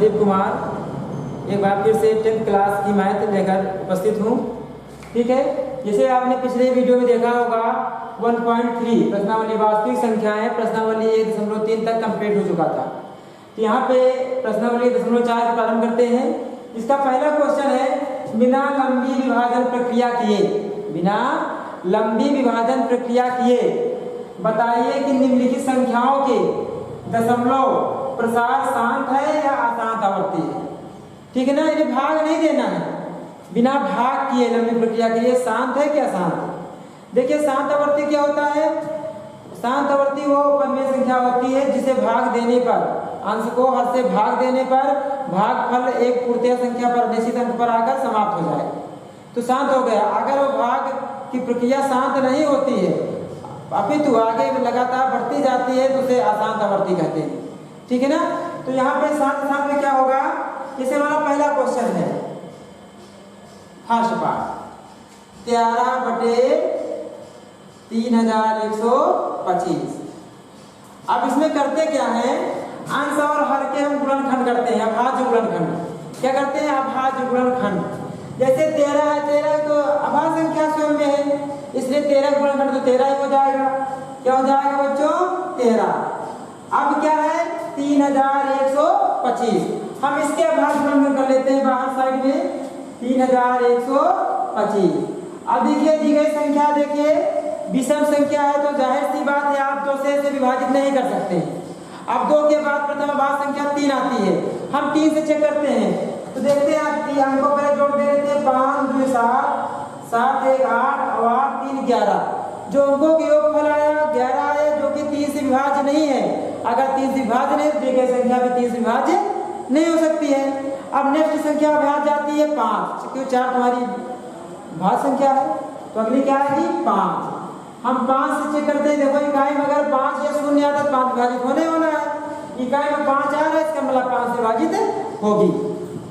संदीप कुमार एक बार फिर से 10th क्लास की मैथ लेकर उपस्थित हूँ। ठीक है, जैसे आपने पिछले वीडियो में देखा होगा 1.3 प्रश्नावली वास्तविक संख्याएं प्रश्नावली 1.3 तक कंप्लीट हो चुका था। तो यहाँ पे प्रश्नावली 1.4 प्रारंभ करते हैं। इसका पहला क्वेश्चन है, बिना लंबी विभाजन प्रक्रिया किए, बिना लंबी विभाजन प्रक्रिया किए बताइए कि निम्नलिखित संख्याओं के दशमलव प्रसार शांत है या अशांत आवर्ती है। ठीक है ना, इन्हें भाग नहीं देना है, बिना भाग किए लंबी प्रक्रिया के लिए शांत है कि अशांत। देखिए शांत आवर्ती क्या होता है, शांत आवर्ती वो परिमेय संख्या होती है जिसे भाग देने पर, अंश को हर से भाग देने पर भागफल एक पूर्णांक संख्या पर निश्चित अंक पर आकर समाप्त हो जाए तो शांत हो गया। अगर वो भाग की प्रक्रिया शांत नहीं होती है अपितु आगे लगातार बढ़ती जाती है तो उसे अशांत आवर्ती कहते हैं। ठीक है ना, तो यहाँ पे शांत शांत में क्या होगा, जैसे हमारा पहला क्वेश्चन है फर्स्ट पार्ट 13/3125। अब इसमें करते क्या है, अंश और हर के हम गुणनखंड करते हैं, अभाज्य गुणनखंड। क्या करते हैं, अभाज्य गुणनखंड। जैसे 13 है, 13 तो अभाज्य संख्या स्वयं में है, इसलिए 13 गुणनखंड तो 13 ही हो जाएगा। क्या हो जाएगा बच्चों, 13। अब क्या है 3125, हम इसके अभाज्य गुणनखंड कर लेते हैं बाहर साइड में 3125। अब देखिए दी गई संख्या, देखिए विषम संख्या है तो जाहिर सी बात है आप 2 से विभाजित नहीं कर सकते। अब 2 के बाद प्रथम अभाज्य संख्या 3 आती है, हम 3 से चेक करते हैं तो देखते हैं आप अंकों पहले जोड़ दे रहे थे 5 2 7 7 1 8 और 8 3 11। जो अंकों के योगफल आया 11 आया जो कि 3 से विभाज्य नहीं है। अगर 3 से विभाज्य नहीं तो दी गई संख्या भी 3 से विभाज्य नहीं हो सकती है। अब नेक्स्ट संख्या अभाज्य जाती है 5, क्यों 4 तुम्हारी भाज्य संख्या है तो अगली क्या आएगी 5। हम 5 से चेक करते हैं, देखो इकाई में अगर 5 या 0 आता है 5 विभाजित होने वाला है। इकाई में 5 आ रहा है इसका मतलब 5 से विभाजित होगी।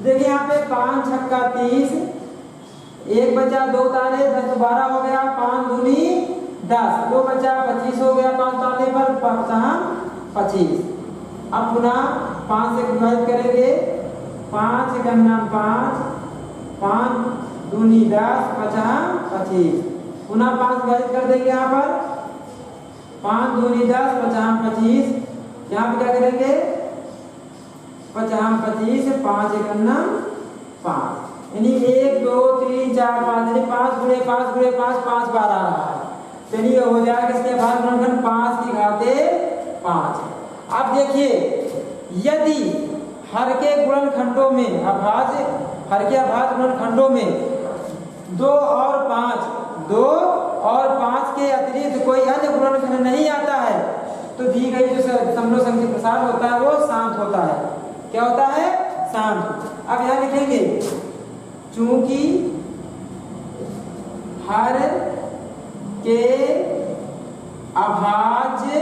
देखिए यहाँ पे 5 छक्का 30, 1 बचा 2 ताले 10 तो 12 हो गया, 5 दूनी 10, 2 बचा 25 हो गया, 5 ताले पर 25। अब पुनः 5 से विभाजित करेंगे, 5 गन्ना 5 दूनी 10 50 25। पुनः 5 विभाजित कर देंगे, यहाँ पर 5 दूनी 10 50 25। यहाँ पे क्या करेंगे 50 25 5 गन्ना 5, यानी 1 2 3 4 5, यानी 5 गुणे 5 गुणे 5 5 12 आ रहा है। चलिए हो जाएगा इसके बाद गुणनखंड 5 की घाते 5। अब देखिए यदि हर के गुणनखंडों में अभाज्य, हर के अभाज्य गुणनखंडों में 2 और 5 के अतिरिक्त कोई अन्य गुणनखंड नहीं आता है तो दी गई जो दशमलव संख्या प्रसार होता है वो शांत होता है। क्या होता है, शांत। अब यहां लिखेंगे चूंकि हर के अभाज्य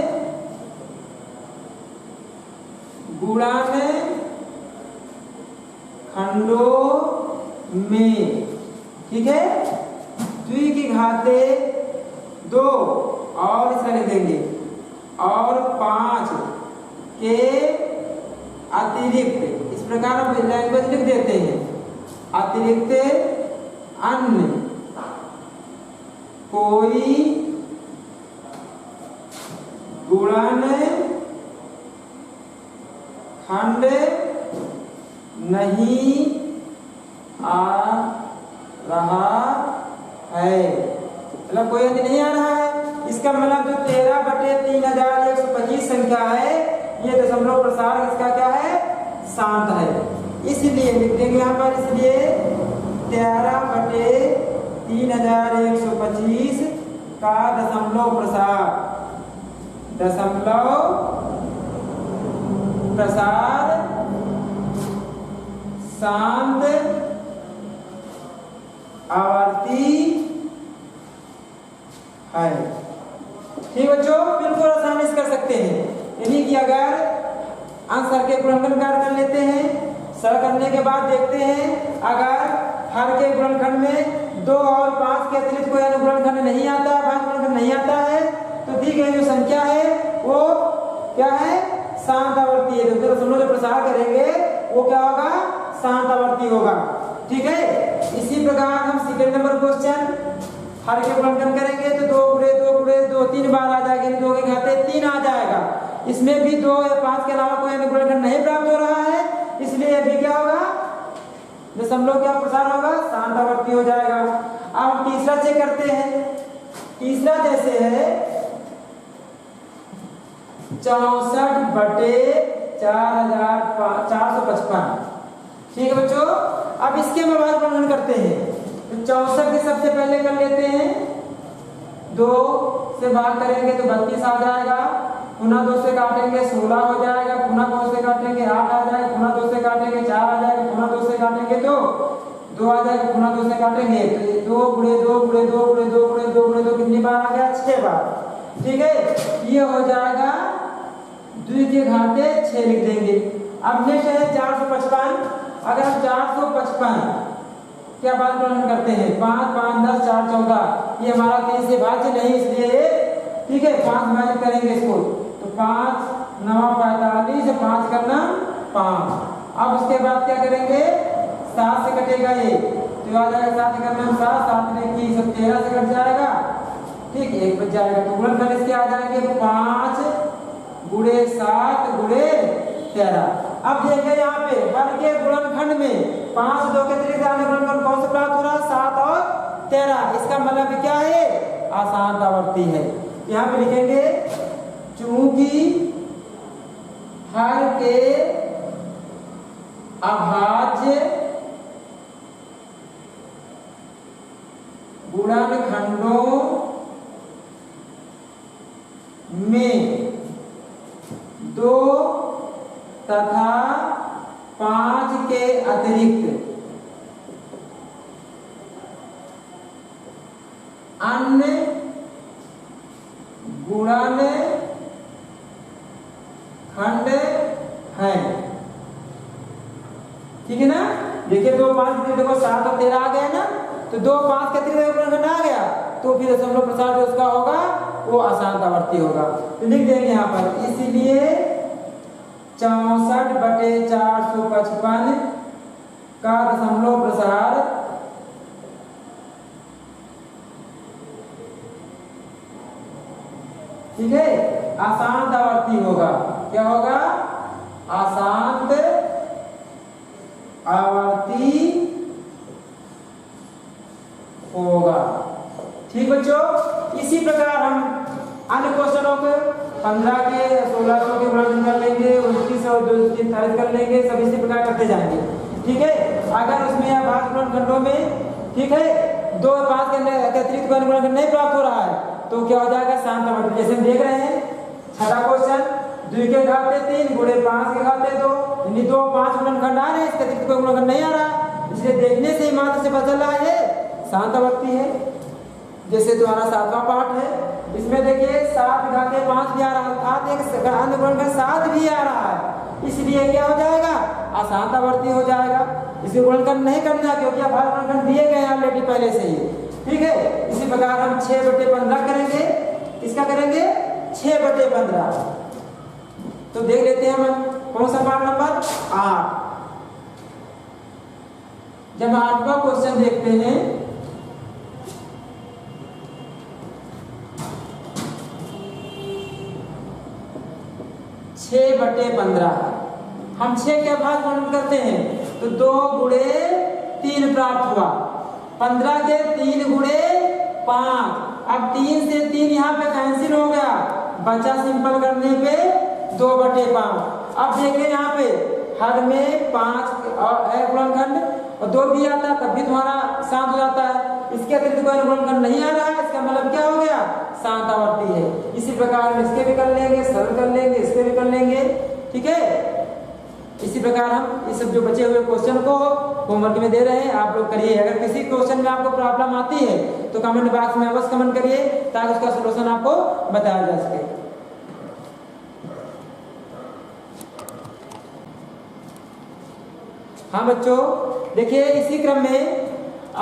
गुणनखंडों में, ठीक है, 2 की घाते 2 और इसका लिख देंगे और 5 के अतिरिक्त, इस प्रकार हम लैंग्वेज लिख देते हैं, अतिरिक्त अन्य कोई गुणनखंड नहीं आ रहा है, मतलब कोई अन्य नहीं आ रहा है। इसका मतलब जो 13/3125 संख्या है ये दशमलव प्रसार इसका क्या है, शांत है। इसलिए लिख देंगे यहाँ पर, इसलिए 13/3125 का दशमलव प्रसार शांत आवर्ती है। ठीक बच्चों, बिल्कुल आसानी से कर सकते हैं। यानी कि अगर अंश हर के गुणनखंड कार्य कर लेते हैं, सरल करने के बाद देखते हैं अगर हर के गुणनखंड में 2 और 5 के अतिरिक्त कोई अन्य गुणनखंड नहीं आता है, भाज्य गुणनखंड नहीं आता है तो दी गई जो संख्या है वो क्या है, शांत आवर्ती है। जो दशमलव जो प्रसार करेंगे वो क्या होगा, शांत आवर्ती होगा। ठीक है, इसी प्रकार हम सेकंड नंबर क्वेश्चन हर के गुणनखंड करेंगे तो 2 गुणे 2 गुणे 2 3 बार आ जाएगा, 2 के घाते 3 आ जाएगा। इसमें भी 2 या 5 के अलावा कोई अन्य गुणनखंड नहीं प्राप्त हो रहा है, इसलिए ये भी क्या होगा, दशमलव क्या प्रसार होगा, शांत आवर्ती हो जाएगा। अब हम तीसरा चेक करते हैं। तीसरा जैसे है 64/4455। ठीक है बच्चों, अब इसके हम आवाज गुणनखंड करते हैं। तो 64 के सबसे पहले कर लेते हैं, 2 से भाग करेंगे तो 32 आ जाएगा, पुनः 2 से काटेंगे 16 हो जाएगा, पुनः 2 से काटेंगे 8 आ जाएगा, पुनः 2 से काटेंगे 4 आ जाएगा, पुनः 2 से काटेंगे तो 2 आ जाएगा, पुनः 2 से काटेंगे तो 2 गुणे 2 गुणे 2 गुणे 2 गुणे 2 गुणे 2 कितनी बार आ गया, 6 बार। ठीक है, ये हो जाएगा 2 के घाते 6 लिख देंगे। अब नेक्स्ट है 455। अगर हम 455 क्या बात गुणनखंड करते हैं, 5 5 10 4 14, ये हमारा 3 से भाज्य नहीं, इसलिए ये ठीक है 5 भाज्य करेंगे इसको, तो 5 9 45, 5 करना 5। अब उसके बाद क्या करेंगे, 7 से कटेगा ये तो आ जाएगा 7 करना 7, 7 ने 21 13 से कट जाएगा। ठीक, 1 बच जाएगा, तो गुणनखंड इसके आ जाएंगे 5 गुणे 7 गुणे 13। अब देखिए यहाँ पे 1 के गुणनखंड में 5 2 के अतिरिक्त अन्य गुणनखंड कौन सा प्राप्त हो रहा है, 7 और 13। इसका मतलब क्या है, अशांत आवर्ती है। यहाँ पे लिखेंगे चूंकि हर के अभाज्य गुणनखंडों में 2 तथा 5 के अतिरिक्त अन्य गुणनखंड है। ठीक है ना, देखिए 2 5 देखो 7 और 13 आ गया ना, तो 2 5 के अतिरिक्त गुणनखंड आ गया, तो फिर दशमलव प्रसार जो उसका होगा वो अशांत आवर्ती होगा। तो लिख देंगे यहाँ पर, इसलिए 64/455 का दशमलव प्रसार ठीक है अशांत आवर्ती होगा। क्या होगा, अशांत आवर्ती होगा। ठीक बच्चों, इसी प्रकार हम अन्य क्वेश्चनों को 15 के 1600 के गुणनखंड कर लेंगे, 29 और 243 कर लेंगे, सब इसी प्रकार करते जाएंगे। ठीक है, अगर उसमें अभाज्य गुणनखंडों में ठीक है 2 और 5 के अतिरिक्त गुणनखंड नहीं प्राप्त हो रहा है, तो क्या हो जाएगा, शांत आवर्ती। जैसे हम देख रहे हैं छठा क्वेश्चन, 2 के घाते 3 गुणे 5 के घाते 2, यानी 2 5 गुणनखंड आ रहे हैं, इसके अतिरिक्त कोई गुणनखंड नहीं आ रहा, इसलिए देखने से ही मात्र से पता चला है शांत आवर्ती है। जैसे तुम्हारा 7वां पाठ है, इसमें देखिए 7 घाते 5 भी आ रहा है, अर्थात एक अन्य गुणनखंड 7 भी आ रहा है, इसलिए क्या हो जाएगा, अशांत आवर्ती हो जाएगा। इसे गुणनखंड नहीं करना क्योंकि अभाज्य गुणनखंड दिए गए हैं ऑलरेडी पहले से ही। ठीक है, इसी प्रकार हम 6/15 करेंगे। किसका करेंगे, 6/15। तो देख लेते हैं हम कौन सा पाठ नंबर 8। जब 8वां क्वेश्चन देखते हैं, 6/15 हम 6 के अभाज्य गुणन करते हैं तो 2 गुणे 3 प्राप्त हुआ, 15 के 3 गुणे 5। अब 3 से 3 यहाँ पे कैंसिल हो गया, बचा सिंपल करने पे 2/5। अब देखिए यहाँ पे हर में 5 गुणनखंड और 2 भी आता तब भी तुम्हारा शांत हो जाता है, इसके अतिरिक्त कोई गुणनखंड नहीं आ रहा है, इसका मतलब क्या हो गया, शांत आवर्ती है। इसी प्रकार इसके भी कर लेंगे, सरल कर लेंगे, इसके भी कर लेंगे। ठीक है, इसी प्रकार हम ये सब जो बचे हुए क्वेश्चन को होमवर्क में दे रहे हैं, आप लोग करिए। अगर किसी क्वेश्चन में आपको प्रॉब्लम आती है तो कमेंट बॉक्स में अवश्य कमेंट करिए ताकि उसका सलूशन आपको बताया जा सके। हाँ बच्चों, देखिए इसी क्रम में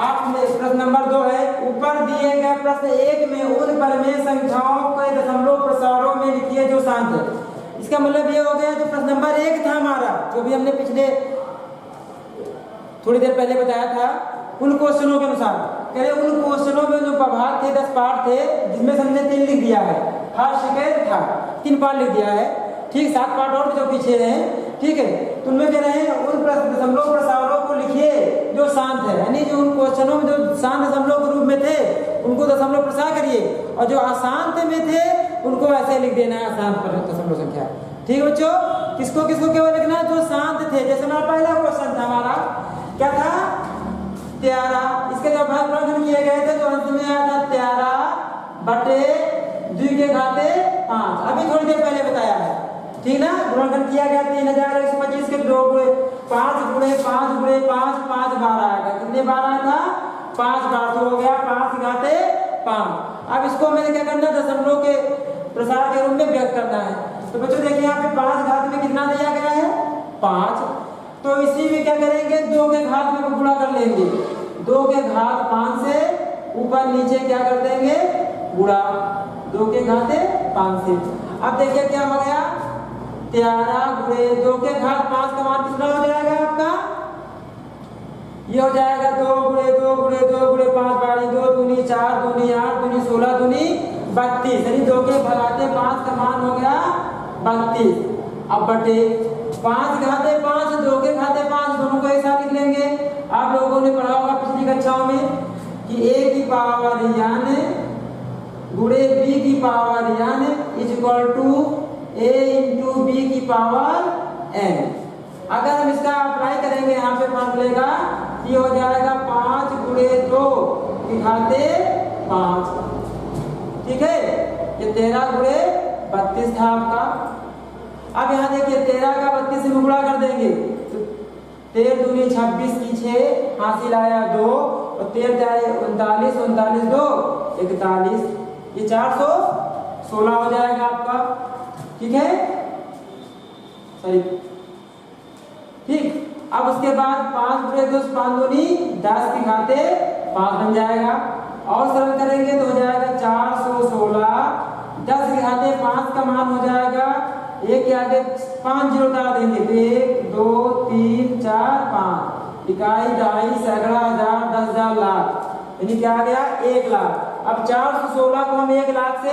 आपने प्रश्न नंबर 2 है, ऊपर दिए गए प्रश्न 1 में उन परिमेय संख्याओं के दशमलव प्रसारों में लिखिए जो शांत है। इसका मतलब ये हो गया जो प्रश्न नंबर 1 था हमारा, जो भी हमने पिछले थोड़ी देर पहले बताया था, उन क्वेश्चनों के अनुसार कह रहे उन क्वेश्चनों में जो प्रभाग थे 10 पार्ट थे, जिसमें से हमने 3 लिख दिया है, फर्स्ट सेकेंड थर्ड 3 पार्ट लिख दिया है, ठीक। 7 पार्ट और जो पीछे हैं, ठीक है। तो उनमें कह रहे हैं उन दशमलव प्रसारों को लिखिए जो शांत है, यानी जो उन क्वेश्चनों में जो शांत दशमलव के रूप में थे उनको दशमलव प्रसार करिए, और जो अशांत में थे उनको ऐसे लिख देना है अशांत दशमलव संख्या, ठीक है बच्चों। किसको किसको केवल लिखना है जो शांत थे। जैसे हमारा पहला क्वेश्चन था, हमारा क्या था, 13, इसके जो भाग किए गए थे तो अंत में आया था 13 बटे 2 के घाते 5, अभी थोड़ी देर पहले बताया है, ठीक ना। गुणनखंड किया गया 3125 के 2 गुणे 5 गुणे 5 गुणे 5 5 बार आएगा, कितने बार आया था, 5 बार, तो हो गया 5 घाते 5। अब इसको मैंने क्या करना, दशमलव के प्रसार के रूप में व्यक्त करना है। तो बच्चों देखिए यहाँ पे 5 घात में कितना दिया गया है, 5, तो इसी में क्या करेंगे, 2 के घात में गुणा कर लेंगे, 2 के घात 5 से ऊपर नीचे क्या कर देंगे, गुणा 2 के घाते 5 से। अब देखिए क्या हो गया, 13 गुणे 2 के घात 5 का मान कितना हो जाएगा आपका, ये हो जाएगा 2 गुणे 2 गुणे 2 गुणे 5 बारी 2 दूनी 4 दूनी 8 दूनी 16 दूनी 32, यानी 2 के घाते 5 का मान हो गया 32। अब बटे 5 घाते 5 2 के घाते 5 दोनों को एक साथ लिख लेंगे। आप लोगों ने पढ़ा होगा पिछली कक्षाओं में कि a की पावर n गुणे b की power n is equal to a into b की पावर n। अगर हम इसका अप्लाई करेंगे यहाँ पे फॉर्मूले का, ये हो जाएगा 5 गुणे 2 की घाते 5, ठीक है। ये 13 गुणे 32 था आपका। अब यहाँ देखिए 13 का 32 से गुणा कर देंगे, तो 13 दूनी 26 की 6 हासिल आया 2, और 13 जाए 39 39 2 41, ये 416 हो जाएगा आपका, ठीक है, सही, ठीक। अब उसके बाद 5 गुणे 2 5 दूनी 10 की घाते 5 बन जाएगा, और सरल करेंगे तो हो जाएगा 416, 10 के घाते 5 का मान हो जाएगा, एक के आगे 5 जीरो डाल देंगे तो 1 2 3 4 5, इकाई दहाई सैकड़ा हजार 10,000 लाख, यानी क्या आ गया 1 लाख। अब 416 को हम 1 लाख से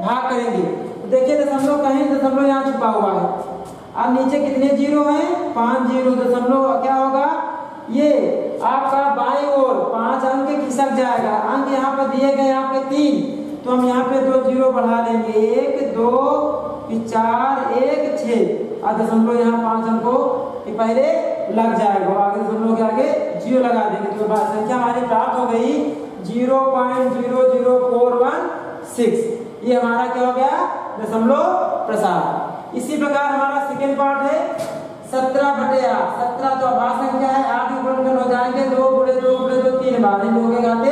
भाग करेंगे, तो देखिए दशमलव कहीं दशमलव यहाँ छुपा हुआ है। अब नीचे कितने जीरो हैं, 5 जीरो, दशमलव क्या होगा, ये आपका बाईं ओर 5 अंक खिसक जाएगा, अंक यहाँ पर दिए गए आपके 3, तो हम यहाँ पे 2 जीरो बढ़ा लेंगे, 1 2 4 1 6, और दशमलव यहाँ 5 अंकों के पहले लग जाएगा, आगे दशमलव के आगे जीरो लगा देंगे, तो संख्या हमारी प्राप्त हो गई 0.00416। ये हमारा क्या हो गया, दशमलव प्रसार। इसी प्रकार हमारा सेकेंड पार्ट है 17 बटे 8, 17 तो आभास संख्या है, 8 के गुणनखंड हो जाएंगे 2 गुणे 2 गुणे 2 3 बार, इन लोगों के घाते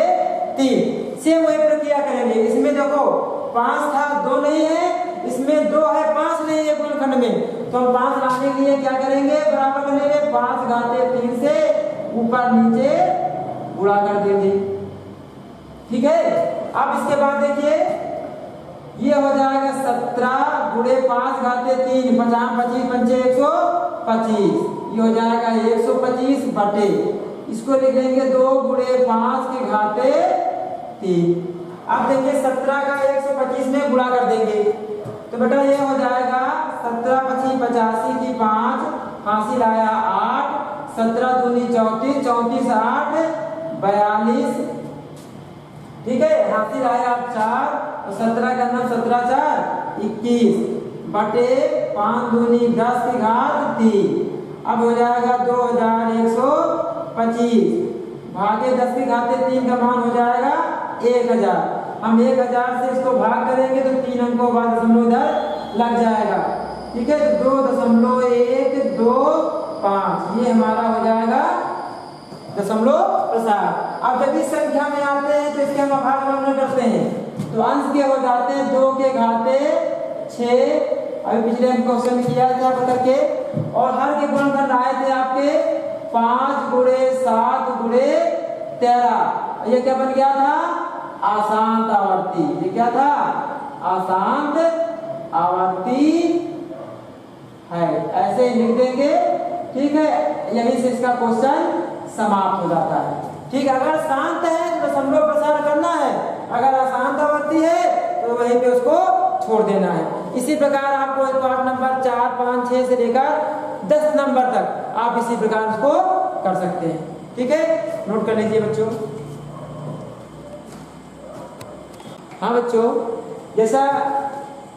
3। सेम वही प्रक्रिया करेंगे, इसमें देखो 5 था 2 नहीं है, इसमें 2 है 5 नहीं है गुणनखंड में, तो हम 5 लाने के लिए क्या करेंगे, बराबर करेंगे 5 घाते 3 से ऊपर नीचे गुणा कर देंगे, ठीक है। अब इसके बाद देखिए ये हो जाएगा 17 गुणे 5 घाते 3, 50 25 पंचे 125, ये हो जाएगा 125 बटे, इसको लिख लेंगे 2 गुणे 5 के घाते 3। अब देखिए 17 का 125 में गुणा कर देंगे, तो बेटा ये हो जाएगा 17 25 85 की 5 हासिल आया 8, 17 दूनी 34 34 8 42, ठीक है, हासिल आया 4, और 17 का नाम 17 4 21 बटे 5 दूनी 10 की घात 3। अब हो जाएगा 2125 भागे 10 की घाते 3 का मान हो जाएगा 1000। हम 1000 से इसको भाग करेंगे तो 3 अंकों बाद दशमलव इधर लग जाएगा, ठीक है, तो 2.125, ये हमारा हो जाएगा दशमलव प्रसार। अब जब इस संख्या में आते हैं तो इसके हम भाग करते हैं, तो अंश के हो जाते हैं 2 के घाते 6, अभी पिछले क्वेश्चन में किया था बता के, और हर के गुणनखंड आए थे आपके 5 गुणे 7 गुणे 13, ये क्या बन गया था, आशांत आवर्ती। ये क्या था, आशांत आवर्ती है, ऐसे लिख देंगे, ठीक है। यहीं से इसका क्वेश्चन समाप्त हो जाता है। ठीक है, अगर शांत है तो दशमलव प्रसार करना है, अगर अशांत आवर्ती है तो वहीं पे उसको छोड़ देना है। इसी प्रकार आपको पाठ नंबर 4, 5, 6 से लेकर 10 नंबर तक आप इसी प्रकार उसको कर सकते हैं। ठीक है, नोट कर लीजिए बच्चों। हाँ बच्चों, जैसा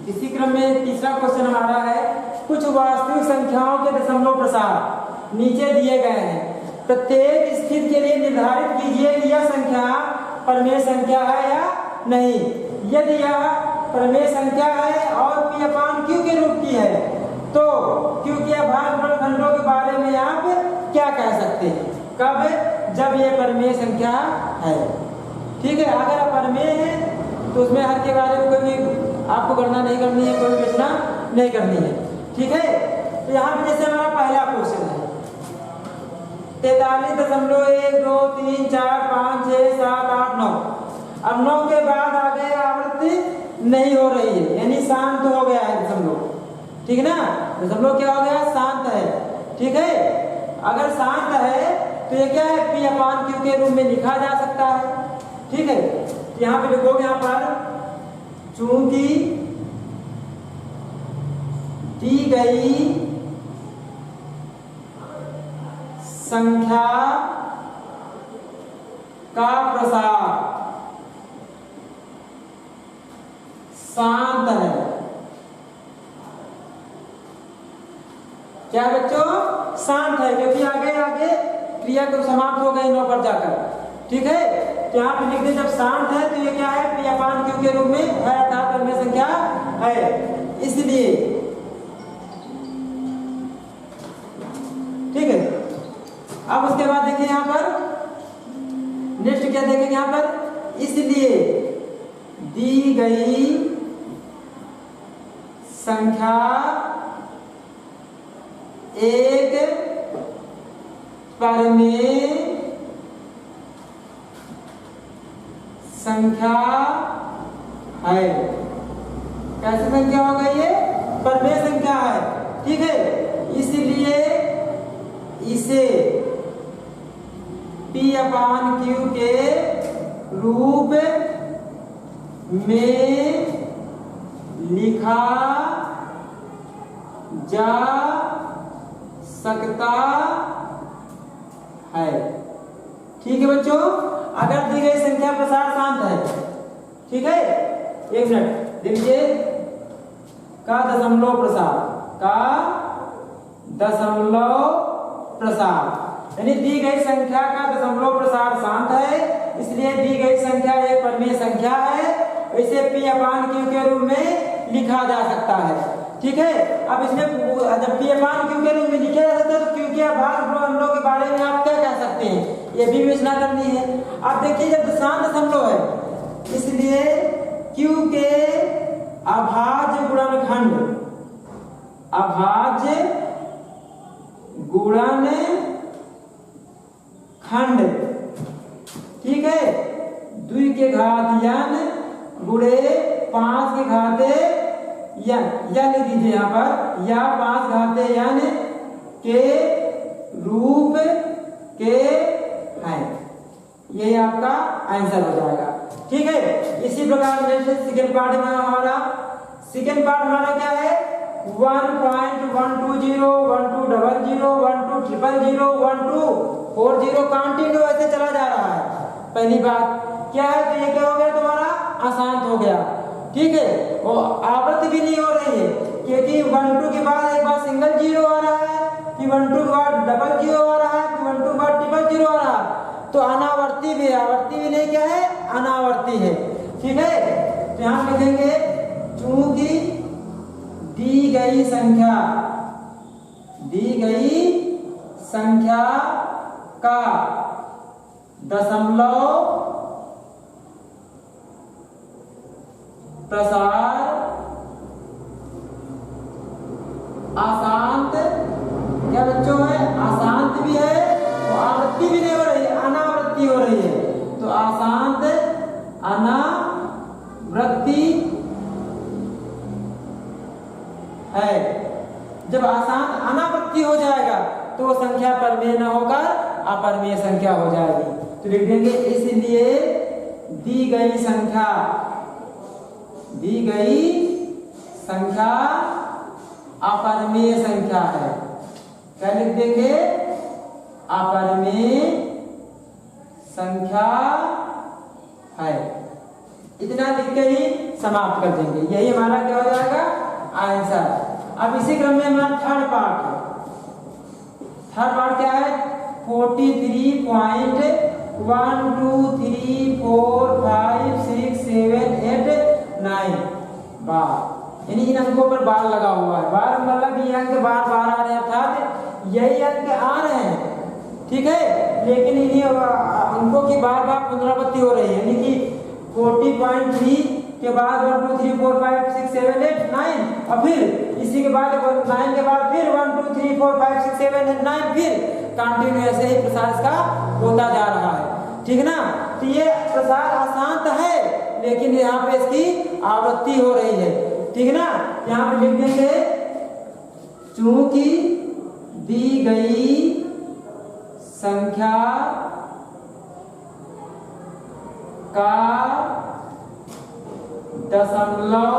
इसी क्रम में तीसरा क्वेश्चन हमारा है, कुछ वास्तविक संख्याओं के दशमलव प्रसार नीचे दिए गए हैं। प्रत्येक स्थिति के लिए निर्धारित कीजिए कि यह संख्या परमेय संख्या है या नहीं। यदि यह परमेय संख्या है और P/Q के रूप की है तो Q के अभाज्य वर्गखंडों के बारे में आप क्या कह सकते हैं? कब? जब यह परमेय संख्या है। ठीक है, अगर परमेय है तो उसमें हर के बारे में कोई भी आपको गणना नहीं करनी है, कोई विवेचना नहीं करनी है। ठीक है, तो यहाँ पे जैसे हमारा पहला क्वेश्चन है 43.1 2 3 4 5 6 7 8 9। अब 9 के बाद आगे आवृत्ति नहीं हो रही है, यानी शांत हो गया है दशमलव। ठीक है ना, दशमलव क्या हो गया? शांत है। ठीक है, अगर शांत है तो ये क्या है? P/Q के रूप में लिखा जा सकता है। ठीक है, यहाँ पे लिखोगे, यहाँ पर चूंकि दी गई संख्या का प्रसार शांत है। क्या बच्चों? शांत है, क्योंकि आगे आगे क्रिया को समाप्त हो गई 9 पर जाकर। ठीक है, तो यहाँ पे लिख दे जब शांत है तो ये क्या है? P/Q के रूप में है, अर्थात परमेय संख्या है, इसलिए। ठीक है, अब उसके बाद देखिए यहाँ पर नेक्स्ट क्या देखेंगे यहाँ पर, इसलिए दी गई संख्या एक परमेय संख्या है। कैसी संख्या हो गई है? परमेय संख्या है। ठीक है, इसलिए इसे P/Q के रूप में लिखा जा सकता है। ठीक है बच्चों, अगर दी गई संख्या प्रसार शांत है। ठीक है, एक मिनट देखिए, का दशमलव प्रसार, का दशमलव प्रसार, यानी दी गई संख्या का दशमलव प्रसार शांत है, इसलिए दी गई संख्या एक परमेय संख्या है, इसे P/Q के रूप में लिखा जा सकता है। ठीक है, अब इसमें जब P/Q के रूप में लिखा जा सकता है तो Q के अभाज्य वर्गखंडों के बारे में आप क्या कह सकते हैं? ये भी विवेचना करनी है। अब देखिए, जब शांत दशमलव है इसलिए Q के अभाज्य गुणनखंड, अभाज्य गुणनखंड, ठीक है, 2 के घात n गुणे 5 के घाते n, या लिख दीजिए यहाँ पर, या 5 घाते n के रूप के है। यही आपका आंसर हो जाएगा। ठीक है, इसी प्रकार सेकंड पार्ट में हमारा क्या है? 1.120 1200 1200 1240 कंटिन्यू ऐसे चला जा रहा है। पहली बात क्या है? तो ये क्या हो गया तुम्हारा? अशांत हो गया। ठीक है, और आवृत्ति भी नहीं हो रही है, क्योंकि 12 के बाद एक बार सिंगल जीरो आ रहा है, फिर 12 के बाद डबल जीरो आ रहा है, फिर 12 के बाद ट्रिपल जीरो आ रहा है, तो अनावर्ती भी, आवर्ती भी नहीं क्या है? अनावर्ती है। ठीक है, तो यहाँ लिखेंगे चूंकि दी गई संख्या का दशमलव प्रसार अशांत, क्या बच्चों है? अशांत भी है और आवृत्ति भी नहीं हो रही है, अनावृत्ति हो रही है। तो अशांत अनावृत्ति है। जब अशांत अनावृत्ति हो जाएगा तो वो संख्या परमेय न होकर अपरिमेय संख्या हो जाएगी। तो लिख देंगे इसलिए दी गई संख्या अपरिमेय संख्या है। क्या लिख देंगे? अपरिमेय संख्या है। इतना लिख के ही समाप्त कर देंगे। यही हमारा क्या हो जाएगा? आंसर। अब इसी क्रम में हमारा थर्ड पार्ट है। थर्ड पार्ट क्या है? 43.123456789 बार, यानी इन अंकों पर बार लगा हुआ है। बार मतलब ये अंक बार बार आ रहे हैं, अर्थात यही अंक आ रहे हैं, ठीक है, लेकिन इन्हीं अंकों की बार बार पुनरावृत्ति हो रही है। यानी कि 40.3 के बाद 1 2 3 4 5 6 7 8 9 और फिर इसी के बाद 9 के बाद फिर 1 2 3 4 5 6 7 8 9 फिर कंटिन्यू ऐसे ही प्रसार इसका होता जा रहा है, ठीक ना। तो ये प्रसार आसान है, लेकिन यहाँ पे इसकी आवृत्ति हो रही है, ठीक ना। यहाँ पे लिख देंगे चूंकि दी गई संख्या का दशमलव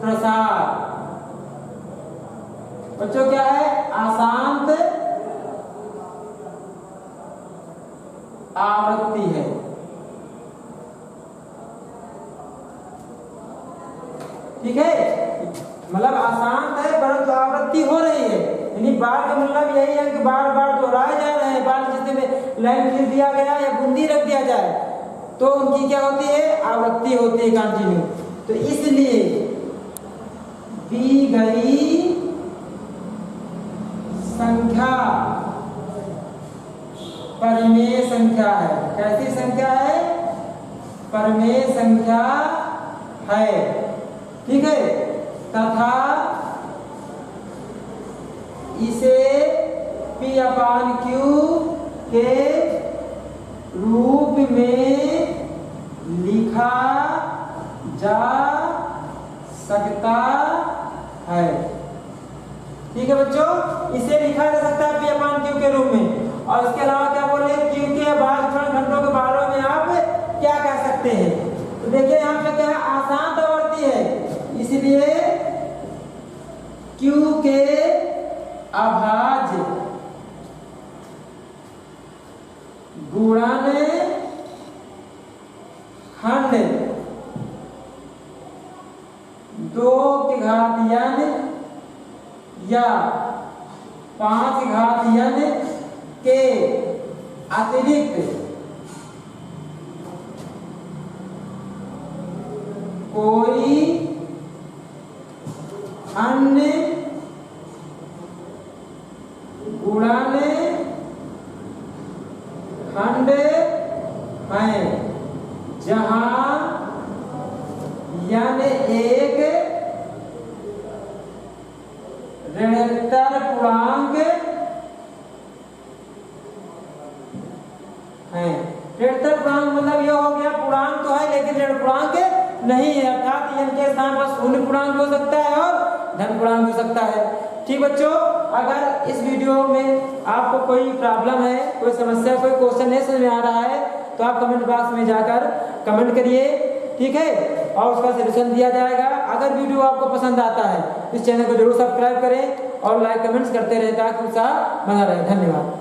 प्रसार, बच्चों क्या है? अशांत आवृत्ति है, ठीक है, मतलब अशांत है परंतु आवृत्ति हो रही है। यानी बार का मतलब यही है कि बार बार दोहराए जा रहे हैं। बार जिसमें लाइन लिख दिया गया या बूंदी रख दिया जाए तो उनकी क्या होती है? आवृत्ति होती है, कंटिन्यू। तो इसलिए दी गई संख्या परिमेय संख्या है। कैसी संख्या है? परिमेय संख्या है, ठीक है, तथा इसे P/Q के रूप में लिखा जा सकता है, ठीक है बच्चों, इसे लिखा जा सकता है P/Q के रूप में। और इसके अलावा क्या बोले? Q के भाज्यफल घंटों के बारे में आप क्या कह सकते हैं? तो देखिए यहाँ पे क्या है? आसान आवृत्ति है, इसलिए Q के अभाज्य गुणन खंड 2 के घात n या 5 घात n के अतिरिक्त कोई अन्य गुणन खंड है जहां n एक ऋणोत्तर पूर्णांक है। ऋणोत्तर पूर्णांक मतलब यह हो गया पूर्णांक तो है लेकिन ऋण पूर्णांक नहीं है, अर्थात n के स्थान पर शून्य पूर्णांक हो सकता है और धन पूर्णांक हो सकता है। ठीक बच्चों, अगर इस वीडियो में आपको कोई प्रॉब्लम है, कोई समस्या, कोई क्वेश्चन नहीं समझ में आ रहा है तो आप कमेंट बॉक्स में जाकर कमेंट करिए, ठीक है, और उसका सलूशन दिया जाएगा। अगर वीडियो आपको पसंद आता है इस चैनल को जरूर सब्सक्राइब करें और लाइक कमेंट्स करते रहें ताकि उत्साह बना रहे। धन्यवाद।